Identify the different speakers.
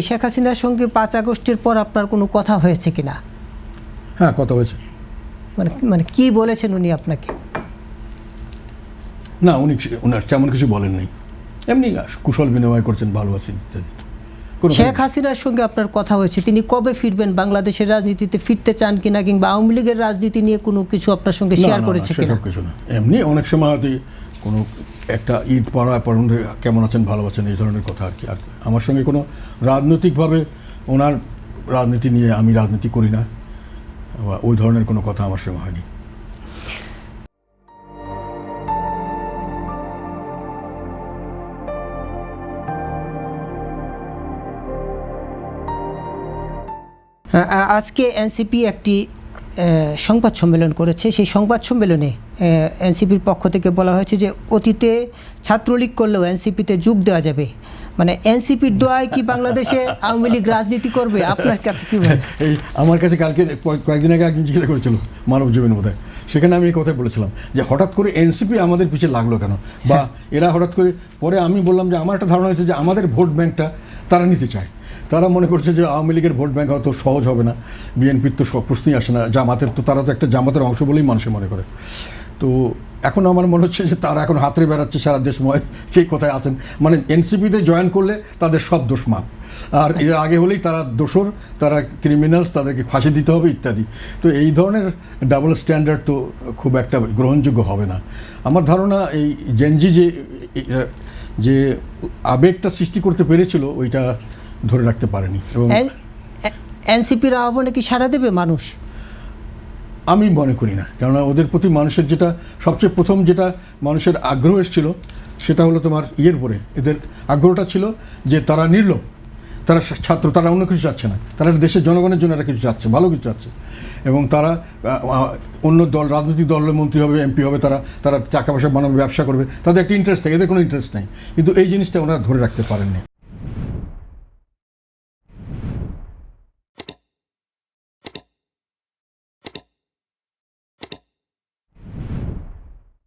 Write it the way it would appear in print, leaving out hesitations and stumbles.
Speaker 1: শেখ হাসিনার সঙ্গে ৫ আগস্টের পর আপনার কোনো কথা হয়েছে কিনা?
Speaker 2: হ্যাঁ, কথা হয়েছে।
Speaker 1: মানে কি বলেছেন উনি আপনাকে?
Speaker 2: না, উনি তেমন কিছু বলেন নাই, এমনি কুশল বিনিময় করছেন, ভালো আছেন ইত্যাদি।
Speaker 1: শেখ হাসিনার সঙ্গে আপনার কথা হয়েছে, তিনি কবে ফিরবেন, বাংলাদেশের রাজনীতিতে ফিরতে চান কিনা, কিংবা আওয়ামী লীগের রাজনীতি নিয়ে কোনো কিছু আপনার সঙ্গে শেয়ার করেছে কিনা?
Speaker 2: কিছু না, এমনি অনেক সময় হয়তো কোনো একটা ঈদ পড়া পড়ে কেমন আছেন, ভালো আছেন, এই ধরনের কথা আর কি। আর আমার সঙ্গে কোনো রাজনৈতিকভাবে ওনার রাজনীতি নিয়ে, আমি রাজনীতি করি না, ওই ধরনের কোনো কথা আমার সঙ্গে হয়নি।
Speaker 1: আজকে এনসিপি একটি সংবাদ সম্মেলন করেছে। সেই সংবাদ সম্মেলনে এনসিপির পক্ষ থেকে বলা হয়েছে যে অতীতে ছাত্রলীগ করলেও এনসিপিতে যোগ দেওয়া যাবে। মানে এনসিপির দোয়ায় কি বাংলাদেশে আওয়ামী লীগ রাজনীতি করবে? আপনার কাছে কি বলে?
Speaker 2: এই আমার কাছে কালকে কয়েকদিন আগে একজন জিজ্ঞাসা করেছিল, মানব জীবন বোধহয়, সেখানে আমি এই কথাই বলেছিলাম যে হঠাৎ করে এনসিপি আমাদের পিছিয়ে লাগলো কেন, বা এরা হঠাৎ করে। পরে আমি বললাম যে আমার একটা ধারণা হয়েছে যে আমাদের ভোট ব্যাংকটা তারা নিতে চায়। তারা মনে করছে যে আওয়ামী লীগের ভোট ব্যাংক হয়তো সহজ হবে না, বিএনপির তো সব প্রশ্নই আসে না, জামাতের তো, তারা তো একটা জামাতের অংশ বলেই মানুষে মনে করে। তো এখন আমার মনে হচ্ছে যে তারা এখন হাতড়ে বেড়াচ্ছে সারা দেশময়, সেই কথায় আছেন। মানে এনসিপিতে জয়েন করলে তাদের সব দোষ মাপ, আর এর আগে হলেই তারা দোষর, তারা ক্রিমিনালস, তাদেরকে ফাঁসি দিতে হবে ইত্যাদি। তো এই ধরনের ডাবল স্ট্যান্ডার্ড তো খুব একটা গ্রহণযোগ্য হবে না। আমার ধারণা এই জেনজি যে আবেগটা সৃষ্টি করতে পেরেছিল, ওইটা ধরে রাখতে পারেনি। এবং
Speaker 1: এনসিপির আহ্বানে কি সাড়া দেবে মানুষ?
Speaker 2: আমি মনে করি না, কেননা ওদের প্রতি মানুষের যেটা সবচেয়ে প্রথম যেটা মানুষের আগ্রহ এসেছিল, সেটা হলো তোমার ইয়ের পরে এদের আগ্রহটা ছিল যে তারা নির্লোভ, তারা ছাত্র, তারা অন্য কিছু চাচ্ছে না, তারা দেশের জনগণের জন্য একটা কিছু চাচ্ছে, ভালো কিছু চাচ্ছে। এবং তারা অন্য দল, রাজনৈতিক দলের মন্ত্রী হবে, এমপি হবে, তারা টাকা পয়সা বানাবে, ব্যবসা করবে, তাদের একটা ইন্টারেস্ট থাকে, এদের কোনো ইন্টারেস্ট নেই। কিন্তু এই জিনিসটা ওনারা ধরে রাখতে পারেননি।